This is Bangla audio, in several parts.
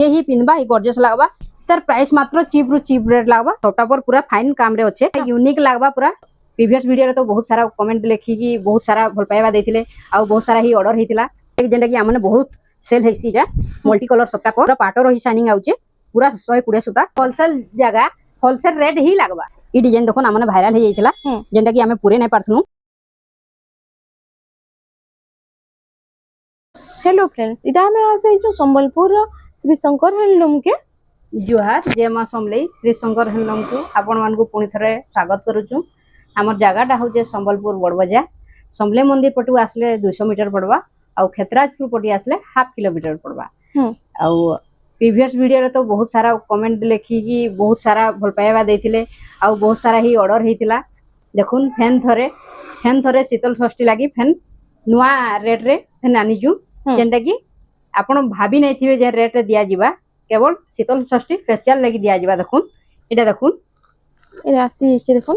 ये ही पिनबा ये गॉर्जियस लागबा तार प्राइस मात्र चीप रु चीप रेट लागबा टॉपटा पर पूरा फाइन काम रे अच्छे यूनिक लागबा पूरा प्रीवियस वीडियो रे तो बहुत सारा कमेंट लिखी कि बहुत सारा भल पाइबा देथिले आ बहुत सारा ही ऑर्डर हेतिला जेंटा कि हमने बहुत सेल हेसी जा मल्टी कलर सबटा पर पाटो रही शाइनिंग आउचे पूरा 120 सुता होलसेल जगह होलसेल रेट ही लागबा ई डिजाइन देखो हमने वायरल हे जाइतिला जेंटा कि हमें पूरे नै पारथनु। हेलो फ्रेंड्स इटा हमें आसे जो संबलपुर श्री शंकर हैंडलूम के जुहार जय मां समलेई श्री शंकर हैंडलूम को आपण मान को पुनी थरे स्वागत करूछु। हमर जगहटा होजे संबलपुर बड़बजार समले मंदिर पटु आसले 200 मीटर पड़वा आ खेतराजपुर पटी आसले हाफ किलोमीटर पड़वा आ प्रीवियस वीडियो रे तो बहुत सारा कमेंट लिखी कि बहुत सारा भल पाइबा देथिले आ बहुत सारा ही ऑर्डर हेतिला देखुन फैन थरे शीतल षष्ठी लागि फैन नुआ रेट रे फैन आनिजु जेंटा कि आपण भाबी नै थिबे जे रेट रे दिया जिबा केवल शीतल षष्ठी स्पेशल लागि दिया जिबा देखुन एटा देखुन ए राशि छै देखुन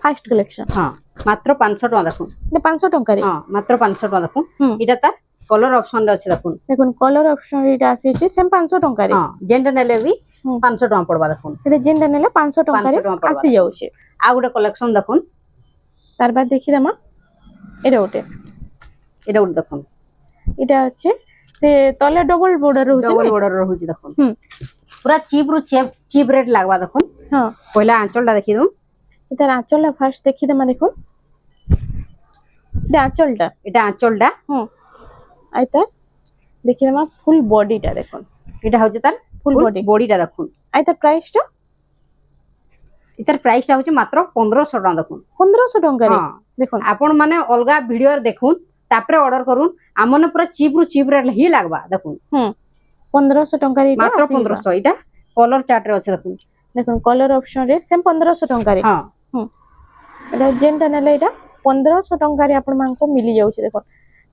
फास्ट कलेक्शन हां मात्र 500 टका देखुन ने 500 टका रे हां मात्र 500 टका देखुन एटा ता कलर ऑप्शन रे अछि देखुन कलर ऑप्शन रे राशि छै सेम 500 टका रे हां जेंटा नेले भी 500 टका पड़बा देखुन ए जेंटा नेले 500 टका रे आसी जाउ छै आ गुटे कलेक्शन देखुन तार बाद देखि दमा एटा उटे देखुन एटा अछि से तले डबल बॉर्डर रहउछि देखुन पूरा चीप रु चीप रेट लागबा देखुन हां पहिला आंचलटा देखि दउ इधर आंचलटा फर्स्ट देखि दमा देखुन एटा आंचलटा आइता देखि दमा फुल बॉडीटा देखुन एटा होजे तार फुल बॉडीटा देखुन आइता प्राइसटा इतर प्राइसटा होछि मात्र 1500 टका देखुन 1500 टका रे देखुन आपण माने अलगा वीडियो रे देखुन तापरे ऑर्डर करूं हमने पूरा चीप रु चीप रेट ही लागबा देखुन 1500 टका रे मात्र 1500 एटा कलर चार्ट रे अछि देखुन कलर ऑप्शन रे सेम 1500 टका रे हां एटा जेंटा नेले एटा 1500 टका रे आपण मान को मिली जाउ छै देखो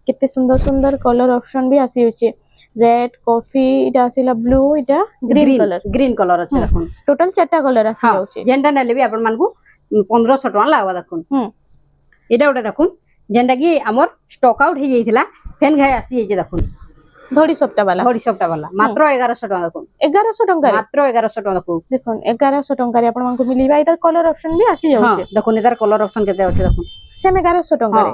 कितने सुंदर सुंदर कलर ऑप्शन भी आसी होचे रेड कॉफी एटा आसीला ब्लू एटा ग्रीन कलर अछि देखुन टोटल चारटा कलर आसी जाउ छै जेंटा नेले भी आपण मान को 1500 टका लागबा देखुन एटा ओटा देखुन जेंटा कि हमर स्टॉक आउट हे जाइतिला फेन घाय आसी जाइछे देखुन धड़ी सप्ता वाला मात्र 1100 टका देखुन 1100 टका मात्र 1100 टका देखुन 1100 टका रे आपण मान को मिलिबा इधर कलर ऑप्शन भी आसी जाउ छै देखुन इधर कलर ऑप्शन केते अछि देखुन सेम 1100 टका रे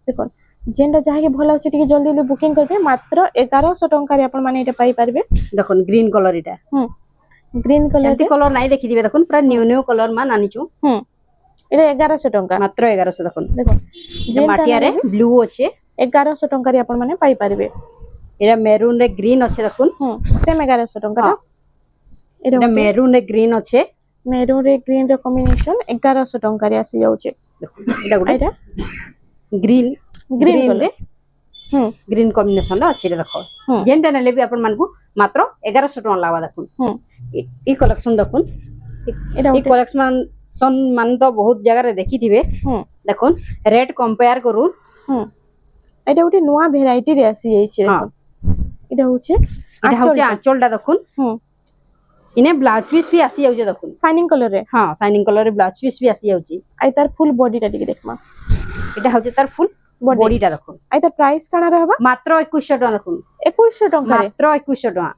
देखुन जेंटा जाहे के भलो अछि टिके जल्दी जल्दी बुकिंग करबे मात्र 1100 टका रे आपण माने एटा पाई परबे देखुन ग्रीन कलर एटा ग्रीन कलर एंती कलर नाही देखि दिबे देखुन पूरा न्यू कलर मान आनिचु एटा 1100 टका मात्र 1100 देखुन देखो जे माटिया रे ब्लू अछि 1100 टका रे आपण माने पाई परबे एटा मेरून रे ग्रीन अछि देखुन सेम 1100 टका एटा मेरून रे ग्रीन अछि मेरून रे ग्रीन रे कॉम्बिनेशन 1100 टका रे आसी जाउ छै एटा गुटा ग्रीन रे ग्रीन कॉम्बिनेशन रे अछि देखो जेंटा नेले भी आपण मान को मात्र 1100 टका लावा देखुन ई कलेक्शन देखुन ई कलेक्शन मान तो बहुत जगह रे देखि थिबे देखुन रेट कंपेयर करू एटा उटे नोआ वेराइटी रे आसी जाई छै देखुन एटा होचे आंचलटा देखुन इने ब्लाउज पीस भी आसी जाउ छै देखुन शाइनिंग कलर रे हां शाइनिंग कलर रे ब्लाउज पीस भी आसी जाउ छै आइ तार फुल बॉडीटा टिके देखमा एटा होचे तार फुल बॉडीटा देखुन आइ तार प्राइस काना रहबा मात्र 2100 टका देखुन 2100 टका मात्र 2100 टका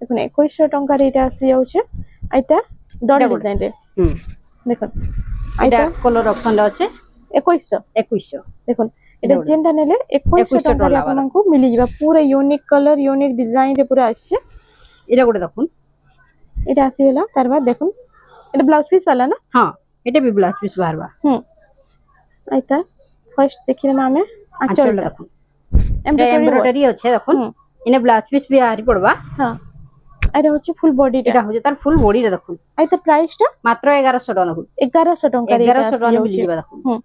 देखुन 2100 टका रे एटा आसी जाउ छै आइ तार डॉट डिजाइन रे देखुन एटा कलर ऑप्शन रे अछि 2100 देखुन एटा जेंटा नेले 2100 टका रे आपन को मिली जिबा पूरा यूनिक कलर यूनिक डिजाइन रे पूरा आछे एटा गोटे देखुन एटा आसी गेला तार बाद देखुन एटा ब्लाउज पीस वाला ना हां एटा भी ब्लाउज पीस बारबा आइता फर्स्ट देखिरे मामे आंचल देखुन एम्ब्रॉयडरी अछि देखुन इने ब्लाउज पीस भी आरी पड़बा हां एटा होची फुल बॉडी एटा होजे तार फुल बॉडी रे देखुन आइता प्राइस टा मात्र 1100 टका देखुन 1100 टका रे 1100 टका मिली जिबा देखुन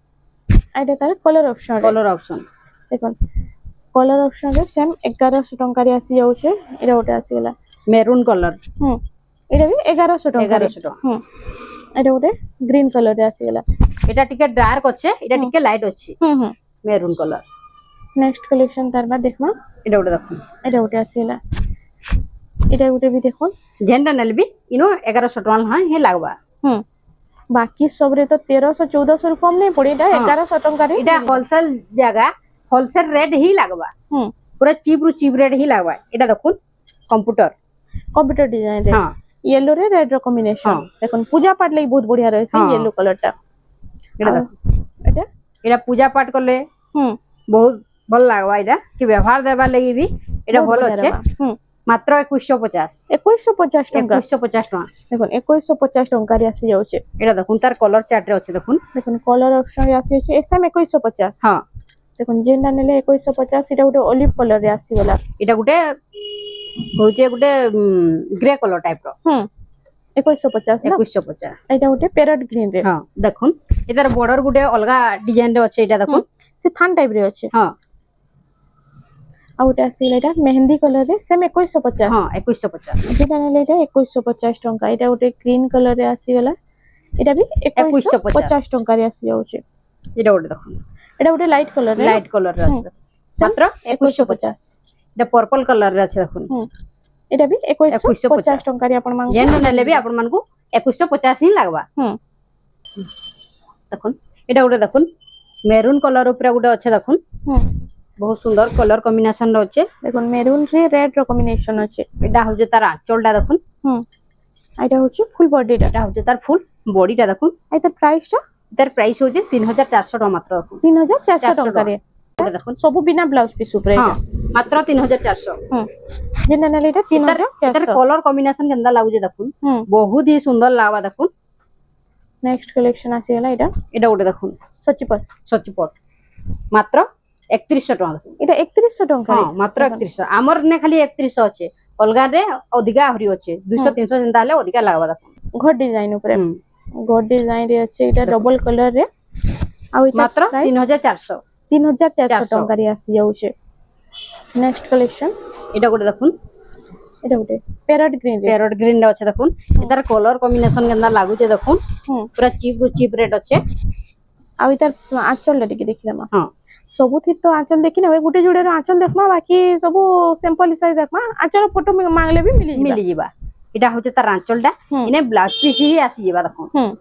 आइता तार कलर ऑप्शन देखुन कलर ऑप्शन रे सेम 1100 टका रे आसी जाउ छै एटा ओटे आसी गेला मेरून कलर एटा भी 1100 टका एटा ओटे ग्रीन कलर रे आसी गेला एटा टिके डार्क अछि एटा टिके लाइट अछि मेरून कलर नेक्स्ट कलेक्शन तार बाद देखमा एटा ओटे देखुन एटा ओटे आसी गेला एटा ओटे भी देखुन जेंटा नेल भी इनो 1100 टका हां हे लागबा बाकी सब रे तो 1300 1400 रु कम नहीं पड़ी एटा 1100 टका रे एटा होलसेल जगह होलसेल रेट ही लागबा पूरा चीप रु चीप रेट ही लागबा एटा देखुन कंप्यूटर डिजाइन रे हाँ येलो रे रेड रो कॉम्बिनेशन हाँ। देखो पूजा पाठ लई बहुत बढ़िया रहे से हाँ। येलो कलर टा एटा आ, देखो एटा एटा पूजा पाठ करले बहुत भल लागबा एटा कि व्यवहार देबा लगी भी एटा बहुत भल बढ़िया अच्छे रहबा मात्र 2150 2150 टंका 2150 टका देखो 2150 टंका रे आसी जाउचे एटा देखुन तार कलर चार्ट रे अच्छे देखुन देखो कलर ऑप्शन रे आसी जाउचे एसएम 2150 हाँ देखो जेनटा नेले 2150 एटा गोटे ओलिव कलर रे आसी गला एटा गुटे होचे गुटे ग्रे कलर टाइप रो 2150 ना 2150 एटा गोटे पैरेट ग्रीन रे हाँ देखुन एतार बॉर्डर गुटे अलगा डिजाइन रे अच्छे एटा देखुन से थान टाइप रे अच्छे हाँ आ गोटे आसी गला एटा मेहंदी कलर रे सेम 2150 हाँ 2150 जेटा नेले एटा 2150 टंका एटा गोटे ग्रीन कलर रे आसी गला एटा भी 2150 टंका रे आसी जाउचे एटा गुटे देखुन एटा गोटे लाइट कलर रे लाइट कलर रे अच्छे सेम मात्र 2150 एटा पर्पल कलर रे अच्छे देखुन एटा भी 2150 2150 टंका रे आपण मान जेन नेले भी आपण मानकू 2150 ही लागबा देखुन एटा गुटे देखुन मेरून कलर ऊपर गुटे अच्छे देखुन बहुत सुंदर कलर कॉम्बिनेशन रो अच्छे देखो मेरून रे रेड रो कॉम्बिनेशन अच्छे एटा होजे तार आंचलटा देखुन एटा होचे फुल बॉडी टा एटा होजे तार फुल बॉडीटा देखुन एटा प्राइस टा तार प्राइस होजे 3400 टका मात्र देखुन 3400 टंका रे एटा देखुन सब बिना ब्लाउज पीस ऊपर हां मात्र 3400 जेना नेले एटा तार 3400 कलर कॉम्बिनेशन केंदा लागुजे देखुन बहुत ही सुंदर लागबा देखुन नेक्स्ट कलेक्शन आसी गला एटा एटा गुटे देखुन सचीपट मात्र 3100 टका देखुन एटा 3100 टंका हां मात्र 3100 हमर ने खाली 3100 अच्छे अलगा रे अधिका हरी अच्छे 200 300 जिंदा हले अधिका लागबा देखुन घर डिजाइन ऊपर घर डिजाइन रे अच्छे एटा डबल कलर रे आ इता मात्र 3400 3400 टंका रे आसी जाउचे नेक्स्ट कलेक्शन एटा गुटे देखुन एटा गोटे पैरेट ग्रीन रे अच्छे देखुन एतार कलर कॉम्बिनेशन केंदा लागुचे देखुन पूरा चीप रेट अच्छे आ इता आंचल रे टिके देखिला हां सबु थी तो आंचल देखि ना गुटे जोड़े आंचल देखमा बाकी सबु सिंपल साइज देखमा आंचल फोटो मांगले भी मिली जिबा एटा होचे तार आंचलटा इने ब्लाउज पीस ही आसी जिबा देखुन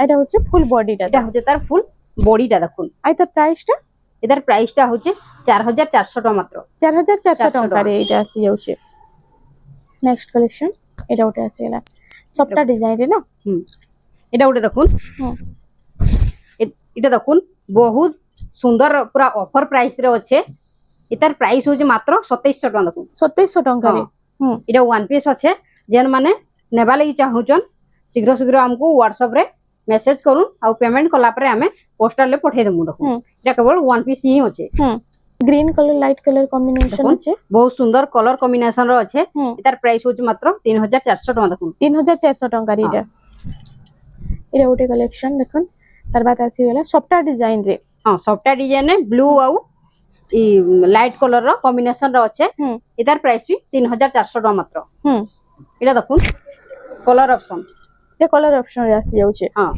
एटा होचे फुल बॉडी टा एटा होचे तार फुल बॉडीटा देखुन आ इता प्राइस टा एतार प्राइसटा होचे 4400 टका मात्र 4400 टका रे एटा आसी जाउचे नेक्स्ट कलेक्शन एटा गोटे आसी गला सबटा डिजाइन रे ना एटा गोटे देखुन एटा देखुन बहुत सुंदर पूरा ऑफर प्राइस रे अच्छे एतार प्राइस होचे मात्र 2700 टका देखुन 2700 टका रे एटा वन पीस अच्छे जेन माने नेबा लगी चाहुचन शीघ्र हमको व्हाट्सएप रे मेसेज करूं आ पेमेंट कला परे हमें पोस्टल ले पठे देमु देखुन एटा केवल वन पीस ही अच्छे green colour light colour combination अच्छे बहुत सुंदर कलर कॉम्बिनेशन रो अच्छे एतार प्राइस होचे मात्र 3400 टका देखुन 3400 टका रे एटा गोटे कलेक्शन देखन तार बाद आसी गला सबटा डिजाइन रे हां सबटा डिजाइन ने ब्लू आउ ई लाइट कलर रो कॉम्बिनेशन रो अच्छे एतार प्राइस भी 3400 टका मात्र एटा देखुन colour option A colour option रे आसी जाउचे हां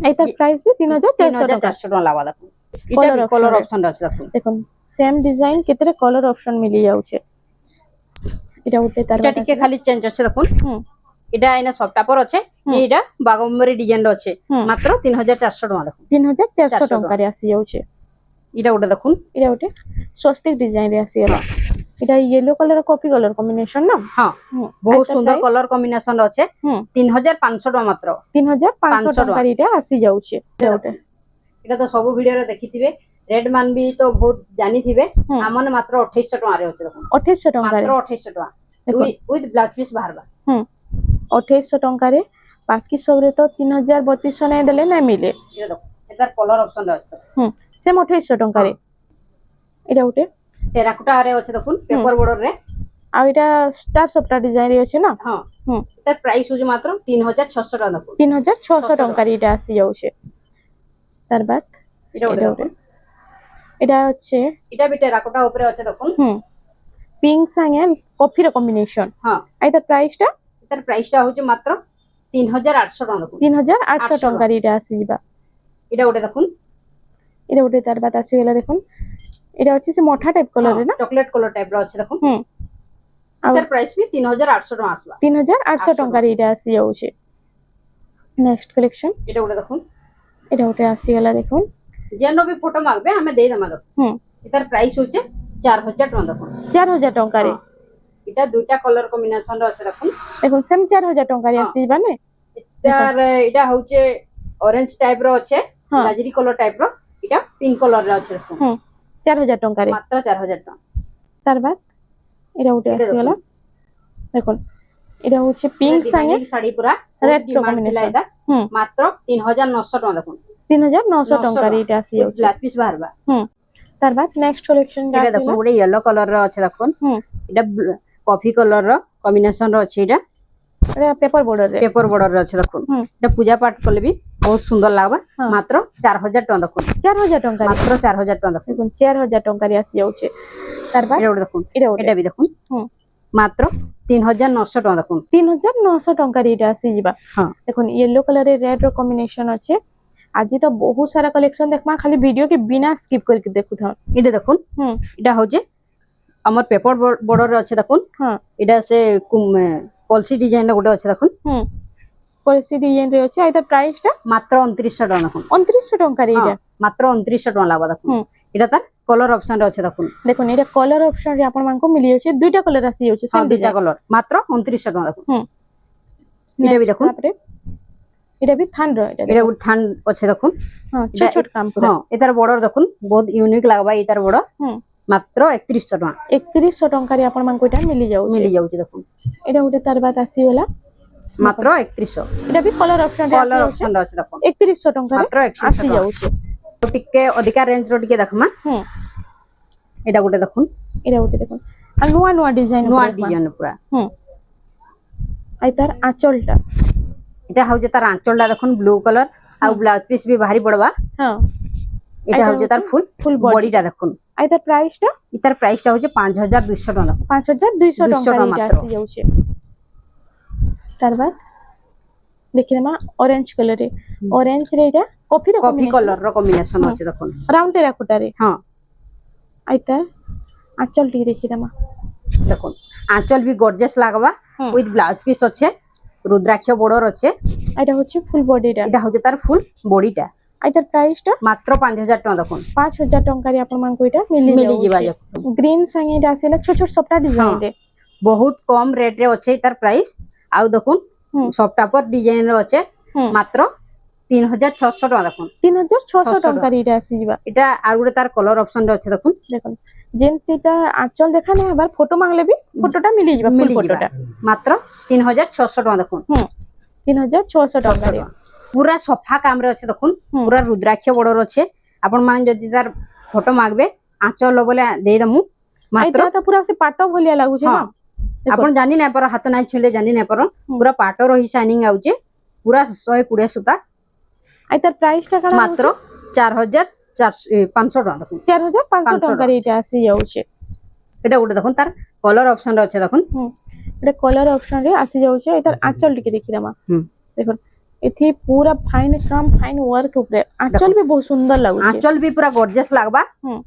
एतार प्राइस भी 3400 टका लागबा देखुन एटा भी कलर ऑप्शन रो अच्छे देखुन देखुन सेम डिजाइन केतरे कलर ऑप्शन मिली जाउचे एटा उठे तार एटा टिके खाली चेंज अच्छे देखुन एटा एना सॉफ्ट पर अच्छे एटा बागंबरी डिजाइन रो अच्छे मात्र 3400 टका देखुन 3400 टका रे आसी जाउचे एटा उठे देखुन एटा उठे स्वस्तिक डिजाइन रे आसी गला एटा yellow colour coffee colour combination ना हां बहुत सुंदर कलर कॉम्बिनेशन रो अच्छे 3500 टका मात्र 3500 टका रे आसी जाउचे एटा उठे एटा तो सब वीडियो रे देखिथिबे रेड मान भी तो बहुत जानी थिबे हमन मात्र 2800 टका रे अच्छे देखुन 2800 टका रे मात्र 2800 टका विथ ब्लाउज पीस बाहरबा 2800 टका रे बाकी सब रे तो 3032 नै देले नै मिले एटा देखो एतार कलर ऑप्शन रे अच्छे सेम 2800 टका रे एटा उठे टेराकोटा रे अच्छे देखुन पेपर बॉर्डर रे आ एटा स्टार सबटा डिजाइन रे अछि ना हां एतार प्राइस होजे मात्र 3600 टका देखुन 3600 टका रे एटा आसी जाउछे तार बाद एटा उठे एटा अच्छे एटा भी टेराकोटा ऊपर अच्छे देखुन पिंक संगे कॉफी रो कॉम्बिनेशन हां एटा प्राइस टा होचे मात्र 3800 टका देखुन 3800 टका रे एटा आसी जिबा एटा उठे देखुन एटा उठे तार बाद आसी गेला देखुन एटा अछि से मोठा टाइप कलर रे ना चॉकलेट कलर टाइप रो अच्छे देखुन एटार प्राइस भी 3800 टका आसबा 3800 टका रे एटा आसी जाउछे नेक्स्ट कलेक्शन एटा उठे देखुन एटा उठे आसी गेला देखुन जेनो भी फोटो मागबे हमें दे दमा देखुन एटार प्राइस होचे 4000 टका देखुन 4000 टका रे এটা দুইটা কলর কম্বিনেশন রে আছে দেখুন দেখুন সেম 4000 টঙ্কাରେ ହଁ। ଆସିଯିବା নে এটার এটা হচ্ছে অরেঞ্জ টাইপ র আছে হ্যাঁ। গাজরি কলর টাইপ র এটা পিঙ্ক কলর রে আছে দেখুন হুম 4000 টঙ্কাରେ মাত্র 4000 টাকা তার বাদ এটা উঠে এটা আসিগলা দেখুন এটা হচ্ছে পিঙ্ক সাঙ্গে শাড়ি পুরা red রেড ডিমান্ড ଥିଲା combination। এটা হুম মাত্র 3900 টাকা দেখুন 3900 ଟଙ୍କାରେ ଏଇଟା উইথ ଆସିଯାଉଛି ব্লাউজ পিস বাহারবা ହୁଁ ତାର ବାଦ ନେକ୍ସଟ କଲେକ୍ସନ ଟା এটা দেখুন ଆସିଲା ଗୋଟେ yellow কলর র আছে দেখুন ହୁଁ এটা কফি কলর র কম্বিনেশন র আছে এটা ଏଟା পেপর border ରେ পেপর বর্ডর র আছে দেখুন ହୁଁ এটা পূজা পাঠ করলে বি বহুত সুন্দর লাগবা ହଁ। মাত্র 4000 টাকা দেখুন 4000 ଟଙ୍କାରେ মাত্র 4000 টাকা দেখুন দেখুন 4000 ଟଙ୍କାରେ ଆସିଯାଉଛି ତାର ବାଦ এটা ଗୋଟେ দেখুন ଏଟା ଗୋଟେ এটা বি দেখুন ହୁଁ মাত্র 3900 টাকা দেখুন 3900 ଟଙ୍କାରେ ଏଇଟା ଆସିଯିବା ହଁ দেখুন येलो कलर रे रेड रो कॉम्बिनेशन আছে আজি তো বহুত সারা कलेक्शन देखमा खाली वीडियो के बिना स्किप करके देखु था এটা দেখুন হুম এটা হচ্ছে আমার পেপর বর্ডর রে আছে দেখুন হ্যাঁ এটা আছে কলসি ডিজাইন গোটে আছে দেখুন হুম পলিসি ডিজাইন রে আছে আইতা প্রাইস টা মাত্র 2900 টাকা দেখুন 2900 ଟଙ୍କାରେ হ্যাঁ, ଏଇଟା মাত্র 2900 টাকা লাগবা দেখুন হুম এটা তার কলর অপশন রে আছে দেখুন দেখুন এটা কলর অপশন রে আপন মানকো মিলি যাচ্ছে দুইটা কলর আসি যাচ্ছে হ্যাঁ সেম দুইটা ডিজাইন কলর মাত্র 2900 টাকা দেখুন হুম এটা বি দেখুন তারপরে এটা भी থান র এটা এটা গুড থান আছে দেখুন হ্যাঁ ছোট ছোট কাম পুরা হ্যাঁ এটার বর্ডর দেখুন বহুত ইউনিক লাগবা এটার বর্ডর হুম মাত্র 3100 টাকা 3100 ଟଙ୍କାରେ আপন মানকো এটা মিলি যাচ্ছে মিলি যাଉଛି দেখুন এটা উঠে তার বাদ আসি গলা মাত্র 3100 এটা भी কলর অপশন রে আসি কলর যাচ্ছে অপশন আছে দেখুন 3100 ଟଙ୍କାରେ মাত্র 3100 আসি টাকা যাচ্ছে টিকে অধিকা রেঞ্জ র টিকে দেখমা হুম এটা গোটে দেখুন এটা উঠে দেখুন আর নয়া নয়া ডিজাইন নয়া ডিজাইন পুরা হুম আই তার আঁচলটা এটা হচ্ছে তার আঁচলটা দেখুন ব্লু কালার আর ব্লাউজ পিস বি ভারি পড়বা হ্যাঁ এটা হচ্ছে তার ফুল ফুল বডি বডিটা দেখুন আই তার প্রাইসটা এটার প্রাইসটা হচ্ছে 5200 টাকা 5200 200 ଟଙ୍କାରେ ମାତ୍ର। এটা আসি যাচ্ছে তার বাদ देखिए ना ऑरेंज कलर रे ऑरेंज रे এটা কফি র কফি কলর র কম্বিনেশন আছে দেখুন রাউন্ড টেরাকোটা রে হ্যাঁ আইতা আঁচল টি দেখি দামা দেখুন আঁচল বি গর্জিয়াস লাগবা হুম। উইথ ব্লাউজ পিস আছে রুদ্রাক্ষ বর্ডর আছে এটা হচ্ছে ফুল বডিটা এটা হচ্ছে তার ফুল বডিটা আইতার প্রাইসটা মাত্র 5000 টাকা দেখুন 5000 ଟଙ୍କାରେ ଆପଣ ମାନଙ୍କୁ এটা মিলি মিলি ଯିବା যাଉଛି ଯାକ। গ্রিন সাঙ্গে এটা আসিলা ছোট ছোট সবটা ডিজাইন রে বহুত কম রেট রে আছে তার প্রাইস আউ দেখুন হুম। সবটা পর ডিজাইন রে আছে হুম। মাত্র 3600 টাকা দেখুন 3600 ଟଙ୍କାରେ এটা আসিবা এটা আর গোটে তার কলর অপশন রে আছে দেখুন দেখুন যেমতিটা আঁচল দেখা নাই আবার ফটো মাগলে বি ফটোটা মিলি যাবা ফুল মিলি ଯିବା ফটোটা মাত্র 3600 টাকা দেখুন হুম 3600 ଟଙ୍କାରେ পুরা সফা কাম রে আছে দেখুন হুম। পুরা রুদ্রাক্ষ বর্ডর আছে আপন মানে যদি তার ফটো মাগবে আঁচল বলে দেই দমু মাত্র এটা তো পুরা সে পাট ভলিয়া লাগুছে না হ্যাঁ। আপন জানি না পার হাত নাই ছুলে জানি না পার পুরা পাট রহি শাইনিং আউছে পুরা 120 সুতা আই তার প্রাইসটা কানা মাত্র 4500 টাকা দেখুন 4500 ଟଙ୍କାରେ এটা আসি যাচ্ছে এটা গোটে দেখুন তার কলর অপশন আছে দেখুন হুম এটা কলর অপশন রে আসি যাচ্ছে এটার আঁচল টিকে দেখি দামা হুম। দেখুন এথি পুরা ফাইন কাম ফাইন ওয়ার্ক উপরে আঁচল বি বহুত সুন্দর লাগুছে আঁচল বি পুরা গর্জিয়াস লাগবা হুম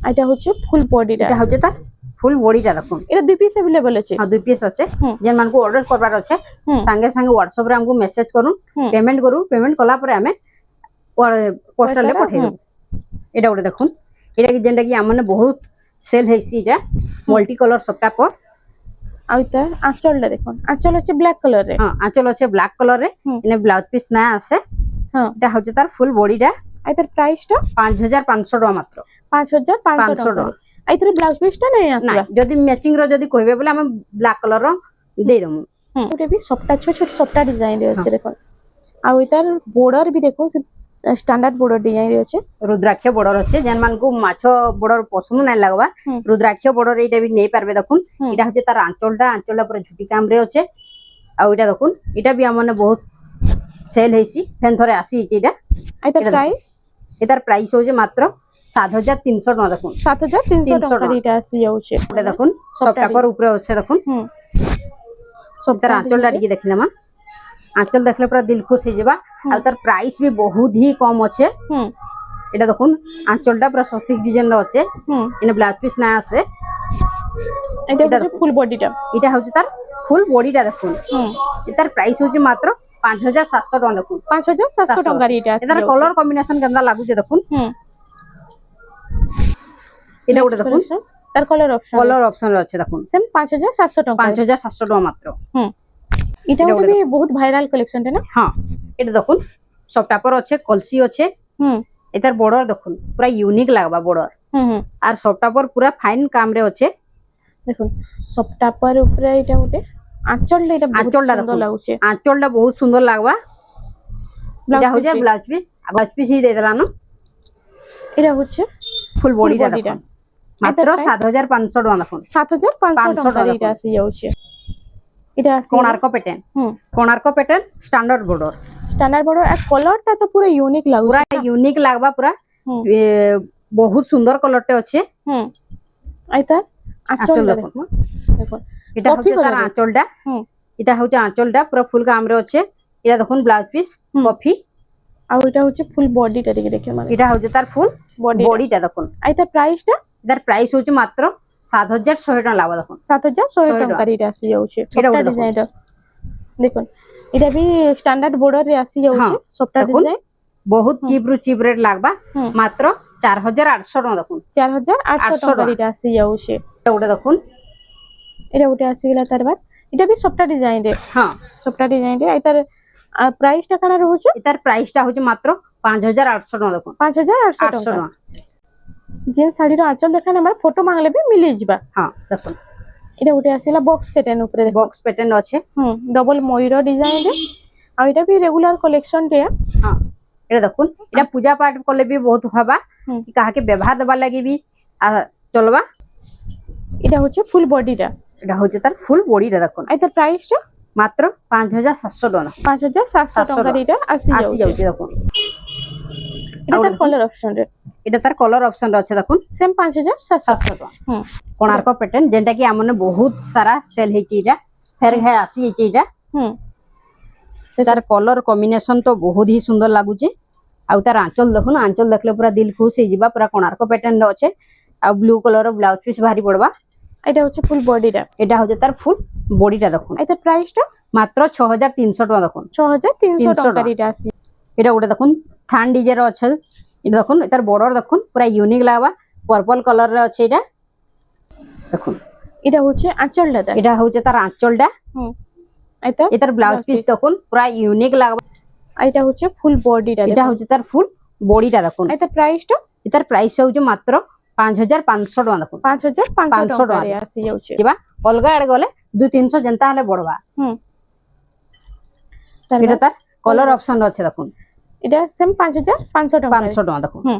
এটা হচ্ছে ফুল বডিটা এটা হচ্ছে তার ফুল বডিটা দেখুন এটা দুই পিস अवेलेबल আছে আর দুই পিস আছে হুম। যেন মানকু অর্ডর করবার আছে হুম। সাঙ্গে সাঙ্গে হোয়াটসঅ্যাপ রে আমকু মেসেজ করুন হুম। পেমেন্ট করু পেমেন্ট কলা পরে আমি পোস্টালে পয়সাটা, পঠাই দেব এটা গোটে দেখুন এটা কি যেটা কি আমনে বহুত সেল হইছি এটা মাল্টি কালার সবটা পর আর তার আঁচলটা দেখুন আঁচল আছে ব্ল্যাক কালার রে হ্যাঁ আঁচল আছে ব্ল্যাক কালার রে হুম। এনে ব্লাউজ পিস না আছে হ্যাঁ এটা হচ্ছে তার ফুল বডিটা আর তার প্রাইসটা 5500 টাকা মাত্র 5500 500 ଟଙ୍କା আর তার ব্লাউজ পিসটা নেই না আসবা যদি ম্যাচিং র যদি কইবে বলে আমি ব্ল্যাক কালার র দেই দমু ওটা भी সবটা ছোট ছোট সবটা ডিজাইন রে আছে দেখুন আর তার বর্ডার भी দেখো স্ট্যান্ডার্ড বর্ডার ডিজাইন রে আছে রুদ্রাক্ষ বর্ডর আছে যেন মানকু মাছ বর্ডর পছন্দ নাই লাগবা হুম। রুদ্রাক্ষ বর্ডর এইটা বি নেই পারবে দেখুন হুম। এটা হচ্ছে তার আঁচলটা পুরো ঝুটি কাম রে আছে আর এটা দেখুন এটা বি আমনে বহুত সেল হইছি ফেন ধরে আসি এটা আর তার এটা দেখুন। প্রাইস এটার প্রাইস হচ্ছে মাত্র 7300 টাকা দেখুন 7300 300 ଟଙ୍କାରେ এটা আসি যাচ্ছে এটা দেখুন সবটা পর উপরে আছে দেখুন হুম তার আঁচলটা টিকে দেখলে মা আঁচল দেখলে পুরা দিল খুশ হয়ে যাবা আর তার প্রাইস বি বহুত হি কম আছে হুম এটা দেখুন আঁচলটা পুরা সস্তিক ডিজাইন র আছে হুম এনে ব্লাউজ পিস না আছে এটা হচ্ছে ফুল বডিটা এটা হচ্ছে তার ফুল বডিটা দেখুন হুম এটার প্রাইস হচ্ছে মাত্র 5700 টাকা দেখুন 5700 ଟଙ୍କାରେ এটা আসি এটার কলর কম্বিনেশন কেমন লাগুছে দেখুন হুম এটা গোটে দেখুন তার কলর অপশন কলর অপশন আছে দেখুন সেম 5700 টাকা 5700 টাকা মাত্র। এটা ଗୋଟେ ବି ବହୁତ ভাইরাল কলেকশন টা না হ্যাঁ এটা দেখুন সব টাপর আছে কলসি আছে হুম এটার বর্ডর দেখুন পুরা ইউনিক লাগবা বর্ডর হুম হুম আর সব টাপর পুরা ফাইন কামরে আছে দেখুন সবটা পর উপরে এটা ଗୋଟେ আঁচলটা এটা বহুত আঁচলটা সুন্দর দেখুন লাগুছে আঁচলটা বহুত সুন্দর লাগবা ব্লাউজ এটা হচ্ছে ব্লাউজ পিস হি দিয়ে দিলাম এটা হচ্ছে ফুল বডিটা body টা। দেখুন মাত্র price? 7500 টাকা দেখুন 7500 টাকা এটা আসি যাচ্ছে এটা আসি কোণার্ক প্যাটার্ন হুম Konark pattern standard border standard বড় আর কলরটা তো পুরো ইউনিক লাগুছে পুরা ইউনিক লাগবা পুরা হুম বহুত সুন্দর কলরটা আছে হুম আইতা আঁচল আঁচলটা দেখুন দেখুন এটা কফি হচ্ছে তার colour এর। আঁচলটা হুম এটা হচ্ছে আঁচলটা পুরো ফুল কামরে আছে এটা দেখুন ব্লাউজ পিস হুম। কফি আর এটা হচ্ছে ফুল বডিটা দিকে দেখে মানে এটা হচ্ছে তার ফুল বডি বডিটা দেখুন আইতা প্রাইসটা এটার প্রাইস হচ্ছে মাত্র 7100 টাকা লাগবে দেখুন 7100 টাকা এটা আসি যাচ্ছে এটা সবটা ଗୋଟେ ଦେଖନ୍ତୁ। ডিজাইনটা দেখুন এটা ବି স্ট্যান্ডার্ড বর্ডর রে আসি যাচ্ছে হ্যাঁ, সবটা দেখুন। ডিজাইন বহুত চিপ রু চিপ রেট লাগবা হুম। মাত্র 4800 টাকা দেখুন 4800 800 টাকা ଟଙ୍କା। এটা আসি যাচ্ছে এটা ଗୋଟେ দেখুন এটা ଗୋଟେ ଆସିଗଲା ତାର ବାଦ এটা ବି ସବଟା ডিজাইন রে হ্যাঁ সবটা ডিজাইন রে আর তার প্রাইসটা কানা রହୁଛି এটার প্রাইসটা হচ্ছে মাত্র 5800 টাকা দেখুন 5800 800 টাকা টাকা যেন শাড়ির আঁচল দেখানে আমার ফটো মাগলে ବି মিলি ଯିବା হ্যাঁ দেখুন এটা ଗୋଟେ ଆସିଲା বক্স প্যাটার্ন উপরে দেখো বক্স প্যাটার্ন আছে ডবল ময়ূর ডিজাইন রে আর এটা ବି রেগুলার কালেকশন রে হ্যাঁ এটা দেখুন এটা পূজা পাঠ করলে বি বহুত হবা হুম। কি কাহাকে ব্যবহার দেবার লাগি বি আর চলবা এটা হচ্ছে ফুল বডিটা এটা হচ্ছে তার ফুল বডিটা দেখুন আর তার প্রাইসটা মাত্র 5700 টাকা 5700 টাকা এটা আসি আসি যাচ্ছে যাଉଛି দেখুন এটা তার কলর অপশন রে এটা তার কলর অপশন আছে দেখুন সেম 5700 700 টাকা হুম কোଣାର୍କ প্যাটার্ন যেটা কি আমনে বহুত সারা সেল হইছে এটা ফের ঘে আসি হইছে এটা হুম তার কলর কম্বিনেশন তো বহুত হি সুন্দর লাগুছে ଆଉ ତାର ଆଞ୍ଚଲ ଦେଖୁନ ଆଞ୍ଚଲ ଦେଖିଲେ ପୁରା ଦିଲ ଖୁସ ହେଇଯିବା ପୁରା କୋଣାର୍କ ପ୍ୟାଟର୍ନ ଅଛେ ଆଉ ବ୍ଲୁ କଲର ବ୍ଲାଉଜ ପିସ୍ ବାହାରି ପଡବା এটা হচ্ছে ফুল বডিটা এটা হচ্ছে তার ফুল বডিটা দেখুন আর তার প্রাইসটা মাত্র 6300 টাকা দেখুন 6300 টাকা এটা আসি এটা গোটে দেখুন থান ডিজাইন আছে এটা দেখুন এটার বর্ডর দেখুন পুরা ইউনিক লাগবা পর্পল কলর রে আছে এটা দেখুন এটা হচ্ছে আঁচলটা তার এটা হচ্ছে তার আঁচলটা হুম এটা এটার ব্লাউজ পিস দেখুন পুরা ইউনিক লাগবা আর এটা হচ্ছে ফুল বডিটা এটা হচ্ছে তার ফুল বডিটা দেখুন আর তার প্রাইসটা এটার প্রাইস হচ্ছে মাত্র 5500 টাকা দেখুন 5500 টাকা রে আসি যাচ্ছে ଯିବା ଅଲଗା ଆଡେ ଗଲେ 200-300 ଯେନ୍ତା ହେଲେ ବଢବା হুম তার এটা তার কলর অপশন আছে দেখুন এটা সেম 5500 টাকা 500 টাকা দেখুন হুম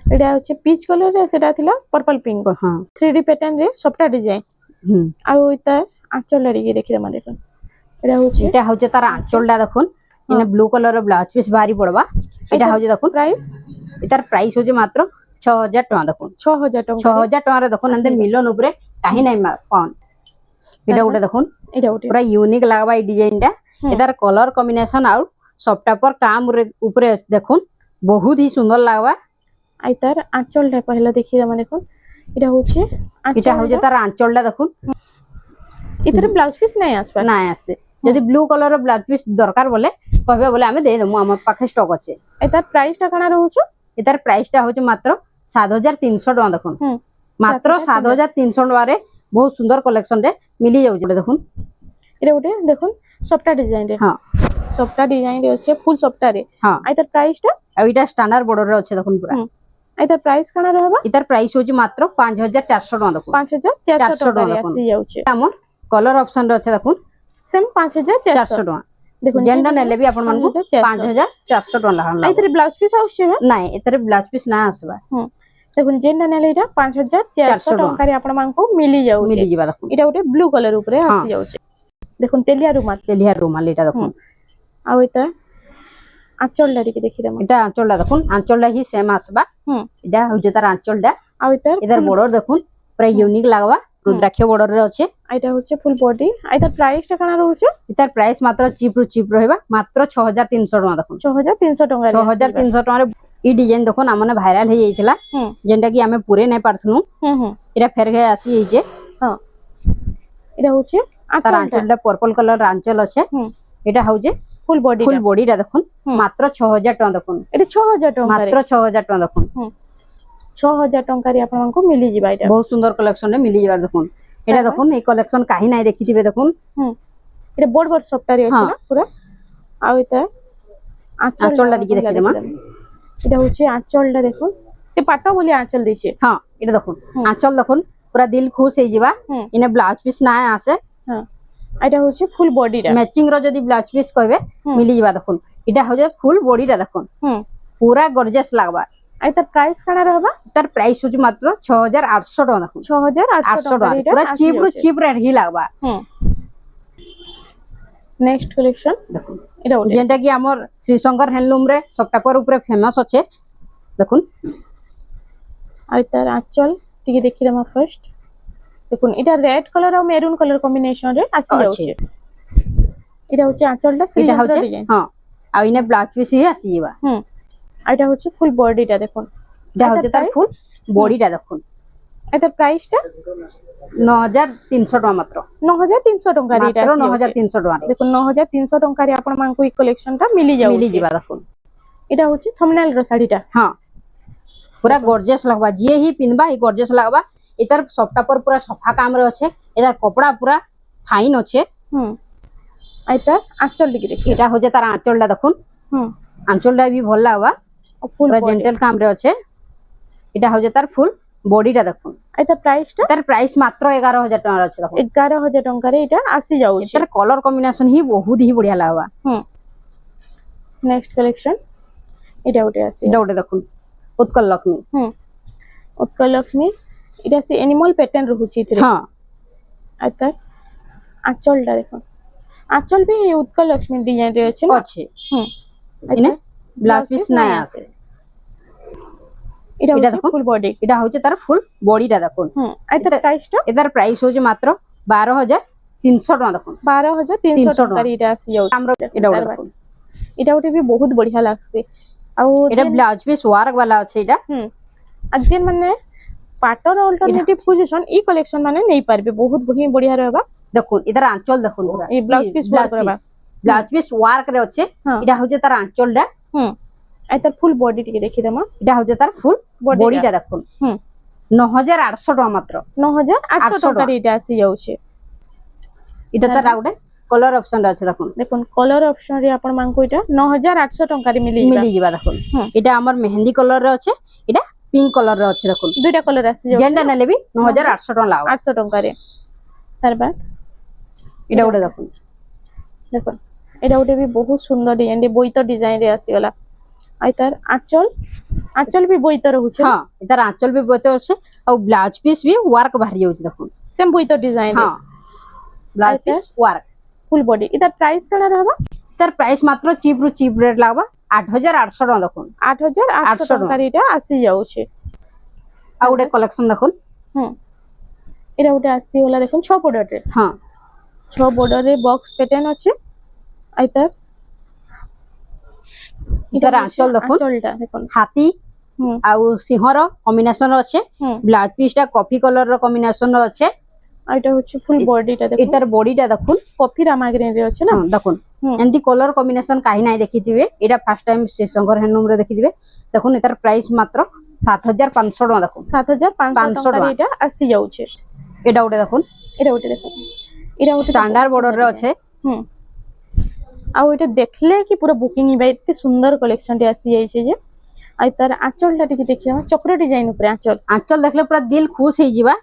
এটা হচ্ছে পিচ কালার রে সেটা থিলা পার্পল পিঙ্ক হ্যাঁ 3D প্যাটার্ন রে সবটা ডিজাইন হুম আর ওইটা আঁচলটা রে দেখি দমা দেখুন এটা হচ্ছে এটা হচ্ছে তার আঁচলটা দেখুন এনে ব্লু কলর ব্লাউজ পিস বাহারি পড়বা এটা হচ্ছে দেখুন প্রাইস এটার প্রাইস হচ্ছে মাত্র 6000 টাকা দেখুন 6000 টাকা 6000 টাকারে দেখুন এতে মিলন উপরে কাহি নাই পাউন এটা গোটে দেখুন এটা ওটা পুরা ইউনিক লাগবা এই ডিজাইনটা এটার কলর কম্বিনেশন আর সবটা পর কাম উপরে দেখুন বহুত হি সুন্দর লাগবা আর তার আঁচলটা পহলা দেখি দমা দেখুন এটা হচ্ছে এটা হচ্ছে তার আঁচলটা দেখুন এটার ব্লাউজ পিস নাই আসবে না আসে যদি ব্লু কলর ব্লাউজ পিস দরকার বলে কবে বলে আমি দেই দেবো আমার পাখে স্টক আছে এটার প্রাইসটা কানা রହୁଛି এটার প্রাইসটা হচ্ছে মাত্র 7300 টাকা দেখুন হুম মাত্র 7300 টাকারে বহুত সুন্দর কালেকশন রে মিলি যাଉଛି দেখুন এটা ওটা দেখুন সবটা ডিজাইন রে হ্যাঁ সবটা ডিজাইন রে আছে ফুল সবটা রে হ্যাঁ আর তার প্রাইসটা আর এটা স্ট্যান্ডার্ড বর্ডর রে আছে দেখুন পুরা হুম আর তার প্রাইস কানা রহবা এটার প্রাইস হচ্ছে মাত্র 5400 টাকা দেখুন 5400 টাকা রে আসি যাଉଛି আমার কলর অপশন রে আছে দেখুন সেম 5400 400 টাকা দেখুন যেটা নেলে বি আপন মানকু 5400 টাকা লাগান আর তার ব্লাউজ পিস আসছে নাই এটারে ব্লাউজ পিস না আসবা হুম দেখুন যেটা নেলে এটা 5400 টাকা রে আপন মানকু মিলি যাଉଛି মিলি ଯିବା দেখুন এটা ওটা ব্লু কালার উপরে আসি যাଉଛି দেখুন তেলিয়া রুমাল তেলিয়ার রুমাল এটা দেখুন আর এটা আঁচলটা রে দেখি দমা এটা আঁচলটা দেখুন আঁচলটা হি সেম আসবা হুম এটা হচ্ছে তার আঁচলটা আর এটার এটার বর্ডর দেখুন পুরা ইউনিক লাগবা রুদ্রাক্ষ বর্ডর রে আছে এটা হচ্ছে ফুল বডি আর এটার প্রাইসটা কানা রହୁଛି এটার প্রাইস মাত্র চিপ রহিবা মাত্র 6300 টাকা দেখুন 6300 টাকা 6300 টাকার এই ডিজাইন দেখুন আমনে ভাইরাল হয়ে যাইছিলা হুম যেটা কি আমি পুরে নাই পারছনু হুম হুম এটা ফের গে আসি যাইছে হ্যাঁ এটা হচ্ছে তার আঁচলটা আঁচলটা পার্পল কালার আঁচল আছে হুম এটা হচ্ছে ফুল বডি ফুল বডিটা দেখুন হুম। মাত্র 6000 টাকা দেখুন এটা 6000 টাকা মাত্র 6000 টাকা দেখুন 6000 ଟଙ୍କାରେ ଆପଣଙ୍କୁ ମିଳି ଯିବା এটা बहुत सुंदर कलेक्शन रे मिली जाबार देखुन एटा देखुन ए कलेक्शन काहे नाही देखिथिबे देखुन এটা বড় বড় সফটওয়্যার আছে না পুরা আর এটা আঁচলটা দিকে দেখি দেমা এটা হচ্ছে আঁচলটা দেখুন সে পাটা বলি আঁচল দিছে हां এটা দেখুন আঁচল দেখুন পুরা দিল খুশ হই যাবা ইনে ব্লাউজ পিস না আসে হ্যাঁ এটা হচ্ছে ফুল বডিটা ম্যাচিং র যদি ব্লাউজ পিস কইবে মিলি যাবা দেখুন এটা হচ্ছে ফুল বডিটা দেখুন পুরা গর্জিয়াস লাগবা আর তার প্রাইস কানা रहबा তার প্রাইস হচ্ছে মাত্র 6800 টাকা দেখুন 6800 টাকা এটা পুরা চিপ রেট হি লাগবা নেক্সট কালেকশন দেখুন এটা ওটা যেটা কি আমার শ্রীশঙ্কর হ্যান্ডলুম রে সফটওয়্যার উপরে ফেমাস আছে দেখুন আর তার আঁচল টিকে দেখি দেমা ফার্স্ট দেখুন এটা রেড কালার আর মেরুন কালার কম্বিনেশন রে আসি যাচ্ছে এটা হচ্ছে আঁচলটা এটা হচ্ছে ডিজাইন হ্যাঁ আর ইনে ব্লাউজ পিস হি আসি যাবা আর এটা হচ্ছে ফুল বডিটা দেখুন এটা হচ্ছে তার ফুল বডিটা দেখুন এটা প্রাইসটা 9300 টাকা মাত্র 9300 টঙ্কা রে এটা মাত্র 9300 টাকা দেখুন 9300 টঙ্কা রে আপন মানকু এই কালেকশনটা মিলি যাচ্ছে মিলি যাবা দেখুন এটা হচ্ছে থম্বনেল র শাড়িটা হ্যাঁ পুরা গর্জিয়াস লাগবা যে হি পিনবা ই গর্জিয়াস লাগবা এটার সফটটা পর পুরা সফা কাম রে আছে এটার কপড়া পুরা ফাইন আছে আর তার আঁচল দিকে দেখি এটা হচ্ছে তার আঁচলটা দেখুন আঁচলটা বি ভাল লাগবা ফুল পুরা জেন্টল কাম রে আছে এটা হচ্ছে তার ফুল বডিটা দেখুন আর তার প্রাইসটা তার প্রাইস মাত্র 11000 টাকা আছে দেখুন 11000 টঙ্কা রে এটা আসি যাচ্ছে এটার কালার কম্বিনেশন হি বহুত হি বঢ়িয়া লাগবা নেক্সট কালেকশন এটা ওটা আছে এটা ওটা দেখুন উৎকল লক্ষ্মী উৎকল লক্ষ্মী এটা সে এনিমাল প্যাটার্ন রহুছি ইথরে হ্যাঁ আর তার আঁচলটা দেখুন আঁচল বি উৎকল লক্ষ্মী ডিজাইন রে আছে না আছে ইনে ব্লাউজ পিস নাই আছে এটা এটা হচ্ছে দেখুন ফুল বডি এটা হচ্ছে তার ফুল বডিটা দেখুন আর তার প্রাইসটা এটার প্রাইস হচ্ছে মাত্র 12300 টাকা দেখুন 12300 টাকা রে এটা আসি যাচ্ছে আমরা এটা ওটা দেখুন এটা ওটা বি বহুত বঢ়িয়া লাগছে আর এটা ব্লাউজ পিস ওয়ার্ক वाला আছে এটা আর যে মানে পাটর অল্টারনেটিভ পজিশন ই কালেকশন মানে নেই পারবে বহুত বঢ়িয়া रहबा দেখুন এটার আঁচল দেখুন পুরা এই ব্লাউজ পিস ওয়ার্ক रहबा ব্লাউজ পিস ওয়ার্ক রে আছে এটা হচ্ছে তার আঁচলটা আর তার ফুল বডি টিকে দেখি দেমা এটা হচ্ছে তার ফুল বডিটা দেখুন 9800 টাকা মাত্র 9800 টাকা রে এটা আসি যাচ্ছে এটা তার আউটে কলর অপশন আছে দেখুন দেখুন কলর অপশন রে আপন মানকো এটা 9800 টাকা রে মিলি যাবা দেখুন এটা আমার মেহেন্দি কলর রে আছে এটা পিঙ্ক কলর রে আছে দেখুন দুইটা কলর আসি যাচ্ছে যেটা নেলে বি 9800 টাকা লাগবে 800 টাকা রে তার বাদ এটা ওটা দেখুন দেখুন এটা ওটা বি বহুত সুন্দর ডিজাইন রে বইতো ডিজাইন রে আসি গলা আর তার আঁচল বি বইতো রহুছে হ্যাঁ এটার আঁচল বি বইতো আছে আর ব্লাউজ পিস বি ওয়ার্ক বাহারি যাচ্ছে দেখুন সেম বইতো ডিজাইন রে হ্যাঁ blouse piece work full body এটা প্রাইস কানা रहबा তার প্রাইস মাত্র চিপ রু চিপ রেট লাগবা 8800 টাকা দেখুন 8800 টাকা রে এটা আসি যাচ্ছে আর ওটা কালেকশন দেখুন এটা ওটা আসি ওলা দেখুন 6 বর্ডার রে হ্যাঁ 6 বর্ডার রে বক্স প্যাটার্ন আছে আর তার এটার আঁচল দেখুন আঁচলটা দেখুন হাতি আর সিংহর কম্বিনেশন আছে ব্লাউজ পিসটা কফি কলর র কম্বিনেশন আছে আর এটা হচ্ছে ফুল বডিটা দেখুন এটার বডিটা দেখুন কফি রামাগ্রিন রে আছে না দেখুন এন্তি কলর কম্বিনেশন কাহি নাই দেখিথিবে এটা ফার্স্ট টাইম শ্রীশঙ্কর হ্যান্ডলুম রে দেখিথিবে দেখুন এটার প্রাইস মাত্র 7500 টাকা দেখুন 7500 টাকা এটা আসি যাচ্ছে এটা ওটা দেখুন এটা ওটা দেখুন এটা ওটা স্ট্যান্ডার্ড বর্ডার রে আছে আর এটা দেখলে কি পুরো বুকিং ইবা এতে সুন্দর কালেকশন টি আসি যাইছে যে আর তার আঁচলটা টিকে দেখিয়া চক্র ডিজাইন উপরে আঁচল দেখলে পুরা দিল খুশ হই যাবা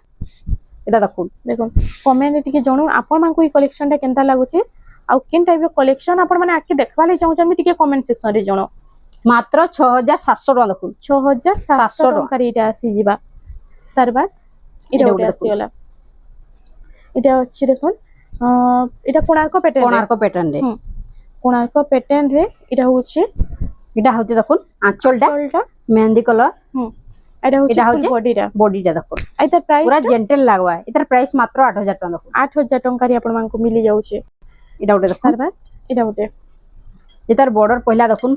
এটা দেখুন দেখুন কমেন্ট টিকে জଣୁ আপন মানকু এই কালেকশনটা কেনতা লাগুছে আর কেন টাইপ অফ কালেকশন আপন মানে আকে দেখবা লাগি চাহুছন বি টিকে কমেন্ট সেকশন রে জणो মাত্র 6700 টাকা দেখুন 6700 টাকা রে এটা আসি যাবা তার বাদ এটা ওটা আসি গলা এটা হচ্ছে দেখুন এটা কোণার্ক প্যাটার্ন রে কোণার্ক প্যাটার্ন রে এটা হচ্ছে দেখুন আঁচলটা মেহেন্দি কলর এটা হচ্ছে বডিটা দেখুন এটার প্রাইস পুরা জেন্টল লাগবা এটার প্রাইস মাত্র 8000 টাকা দেখুন 8000 টাকা রে আপন মানকু মিলি যাচ্ছে এটা ওটা দেখুন তারপর এটা ওটা এটার বর্ডার পহলা দেখুন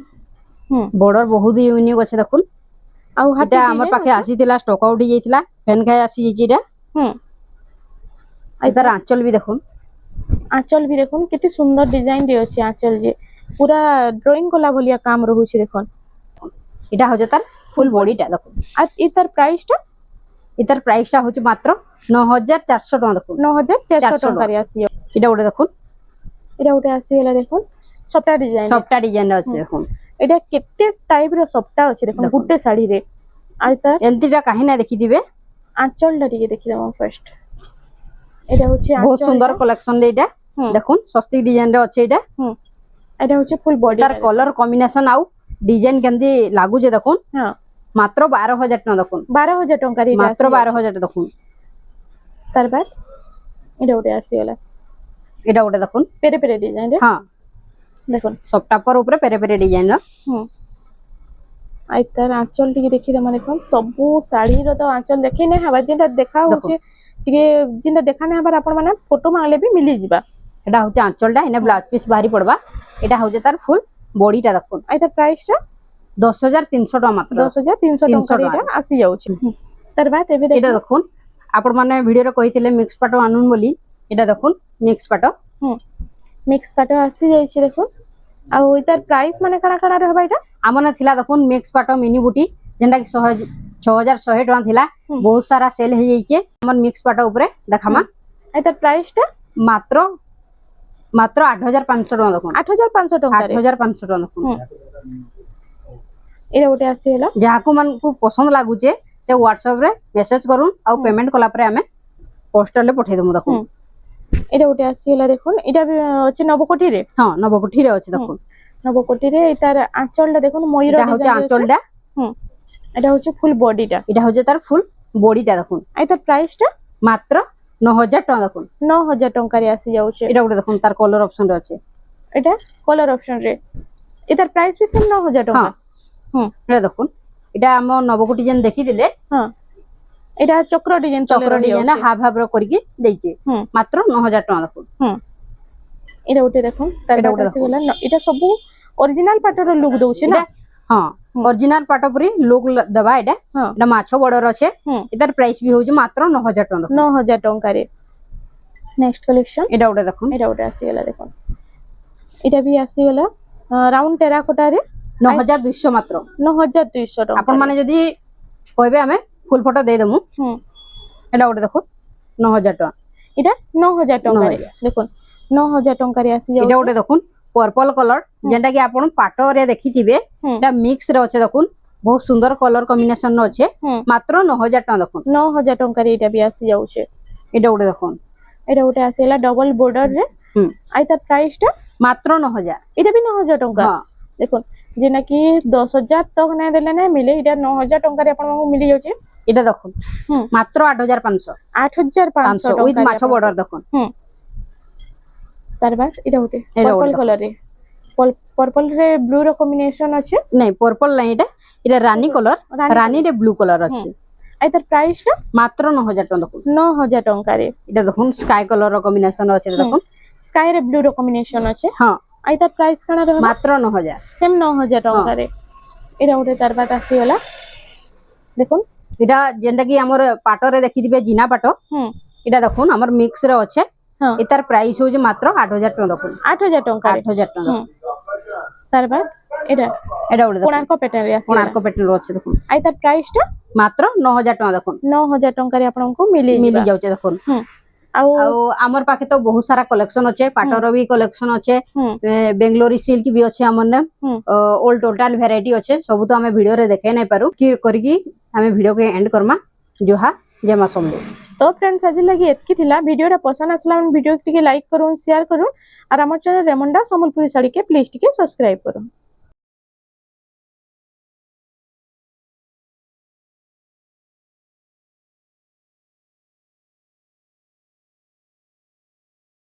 বর্ডার বহুত ইউনিক আছে দেখুন আউ এটা আমার পাখে আসিতিলা স্টক আউট হই যাইতিলা ফ্যান খাই আসি যাইছি এটা এটার আঁচল বি দেখুন আঁচল বি দেখুন কেতে সুন্দর ডিজাইন রে আছে আঁচল যে পুরা ড্রয়িং কলা ভলিয়া কাম রহুছে দেখুন এটা হচ্ছে তার ফুল বডিটা দেখুন আর এটার প্রাইসটা এটার প্রাইসটা হচ্ছে মাত্র 9400 টাকা দেখুন 9400 ଟଙ୍କାରେ ଆସିବ। এটা ওটা দেখুন এটা ଗୋଟେ ଆସିଗଲା দেখুন ସବଟା ଡିଜାଇନ সবটা ডিজাইন আছে দেখুন এটা কেতে টাইপ ର সবটা ଅଛି দেখুন গুটে শাড়ী রে আর তার এন্তিটা কাহি না দেখি দিবে আঁচলটা ଟିକେ ଦେଖିଦେବା ফার্স্ট এটা হচ্ছে বহুত সুন্দর কালেকশন রে এটা দেখুন সস্তি ডিজাইন রে আছে এটা এটা হচ্ছে ফুল বডি তার কলর কম্বিনেশন আউ ডিজাইন কেমতি লাগুছে দেখুন হ্যাঁ মাত্র 12000 টাকা দেখুন 12000 ଟଙ୍କାରେ এটা মাত্র 12000 দেখুন তার বাদ এটা ଗୋଟେ ଆସିଗଲା এটা ওটা দেখুন পেরে পেরে ডিজাইন রে হ্যাঁ দেখুন সবটা পর উপরে পেরে পেরে ডিজাইন র আর তার আঁচল টিকে দেখিদেমা দেখুন সবু শাড়ীর তো আঁচল দেখি না হবা যেটা দেখা হচ্ছে টিকে যেটা দেখা না হবার আপন মানে ফটো মাগলে ବି মিলি ଯିବା এটা হচ্ছে আঁচলটা এনে ব্লাউজ পিস বাহারি পড়বা এটা হচ্ছে তার ফুল বডিটা দেখুন আর তার প্রাইসটা 10300 টাকা মাত্র 10300 ଟଙ୍କାରେ এটা আসি যাଉଛି তার বাদ এবে এটা দেখুন আপন মানে ভিডিওরে কইতিলে মিক্স পাটো আনুন বলি এটা দেখুন মিক্স পাটো মিক্স পাটো আসি যাইছে দেখুন আর ওই তার প্রাইস মানে কারা কারা रहबा এটা আমনে থিলা দেখুন মিক্স পাটো মিনি বুটি যেটা কি 6100 টাকা থিলা বহুত সারা সেল হই যাইছে আমন মিক্স পাটো উপরে দেখামা আর তার প্রাইসটা মাত্র মাত্র 8500 টাকা দেখুন 8500 ଟଙ୍କାରେ 8500 টাকা দেখুন এটা ওটা আসিগলা যাহাকু মানকু পছন্দ লাগুছে সে WhatsApp রে মেসেজ করুন আর পেমেন্ট কলা পরে আমি পোস্টালে পঠাই দেবো দেখুন এটা ওটা আসিগলা দেখুন এটা হচ্ছে নবকোটি রে হ্যাঁ নবকুঠি রে আছে দেখুন নবকোটি রে তার আঁচলটা দেখুন ময়ূর এটা হচ্ছে আঁচলটা এটা হচ্ছে ফুল বডিটা এটা হচ্ছে তার ফুল বডিটা দেখুন আর তার প্রাইসটা মাত্র 9000 টাকা দেখুন 9000 ଟଙ୍କାରେ আসি যাচ্ছে এটা ওটা দেখুন তার কলর অপশন রে আছে এটা কলার অপশন রে এটার প্রাইস भी सेम 9000 ଟଙ୍କା এটা দেখুন এটা আম নবকুটি যেন দেখি দিলে হ্যাঁ এটা চক্র ডিজাইন চক্র ডিজাইন হাফ হাফ র করিকি দেইছে মাত্র 9000 টাকা দেখুন এটা ওটা দেখুন তার এটা আসিগলা এটা সবু অরিজিনাল পাটর লুক দউছে না হ্যাঁ অরিজিনাল পাট পরি লুক দেবা এটা এটা মাছ বড়র আছে এটার প্রাইস भी হচ্ছে মাত্র 9000 টাকা 9000 ଟଙ୍କାରେ নেক্সট কালেকশন এটা ওটা দেখুন এটা ওটা আসিগলা দেখুন এটা भी আসিগলা রাউন্ড টেরাকোটা রে 9200 মাত্র 9200 ଟଙ୍କା আপন মানে যদি কইবে আমি ফুল ফটো দেই দেমু এটা ওটা দেখুন 9000 টাকা এটা 9000 ଟଙ୍କାରେ দেখুন 9000 ଟଙ୍କାରେ আসি যাও এটা ওটা দেখুন पर्पल कलर जेंटा कि आपण पाटो रे देखिथिबे এটা মিক্স রে আছে দেখুন বহুত সুন্দর কলর কম্বিনেশন আছে মাত্র 9000 টাকা দেখুন 9000 ଟଙ୍କାରେ এটা भी আসি যাচ্ছে এটা ওটা দেখুন এটা ওটা আসিলা ডবল বর্ডর রে আই তার প্রাইসটা মাত্র 9000 এটা भी 9000 ଟଙ୍କା দেখুন যে নাকি 10000 তক না দেলে না মিলে এটা 9000 ଟଙ୍କାରେ আপন মাଙ୍କୁ মিলি যাচ্ছে এটা দেখুন মাত্র 8500 8500 উইথ মাছ বর্ডর দেখুন তার বাদ এটা ওটে পার্পল কালার রে পার্পল রে ব্লু র কম্বিনেশন আছে নাই পার্পল নাই এটা এটা রানী কালার রানী রে ব্লু কালার আছে আই তার প্রাইসটা মাত্র 9000 টাকা দেখুন 9000 ଟଙ୍କାରେ এটা দেখুন স্কাই কালার র কম্বিনেশন আছে দেখুন স্কাই রে ব্লু র কম্বিনেশন আছে হ্যাঁ আই তার প্রাইস কানা রহবা মাত্র 9000 সেম 9000 ଟଙ୍କାରେ এটা ওটে তার বাদ আসিগলা দেখুন এটা যেটা কি আমার পাটরে দেখি দিবে জিনা পাট এটা দেখুন আমার মিক্স রে আছে এটার প্রাইস হচ্ছে মাত্র 8000 টাকা দেখুন 8000 ଟଙ୍କାରେ 8000 টাকা তার বাদ এটা এটা ওটা কোণার্ক প্যাটার্ন রে আছে কোণার্ক প্যাটার্ন আছে দেখুন আই তার প্রাইসটা মাত্র 9000 টাকা দেখুন 9000 ଟଙ୍କାରେ ଆପଣଙ୍କୁ মিলি যাচ্ছে দেখুন ଆଉ আমার পাখে তো বহুত সারা কালেকশন আছে পাটর भी কালেকশন আছে বেঙ্গলোরি সিল্ক भी আছে আমার না অল টোটাল ভ্যারাইটি আছে সবু তো আমি ভিডিও রে দেখে নাই পারু কি করিকি আমি ভিডিও কে এন্ড করমা जोहा जय मां समले तो फ्रेंड्स आज लगी एतकी थिला वीडियोटा पसंद आसला वीडियो टिके लाइक करूँ शेयर करूँ और आम चैनल रेमंडा संबलपुरी साड़ी के प्लीज टिके सब्सक्राइब करूँ।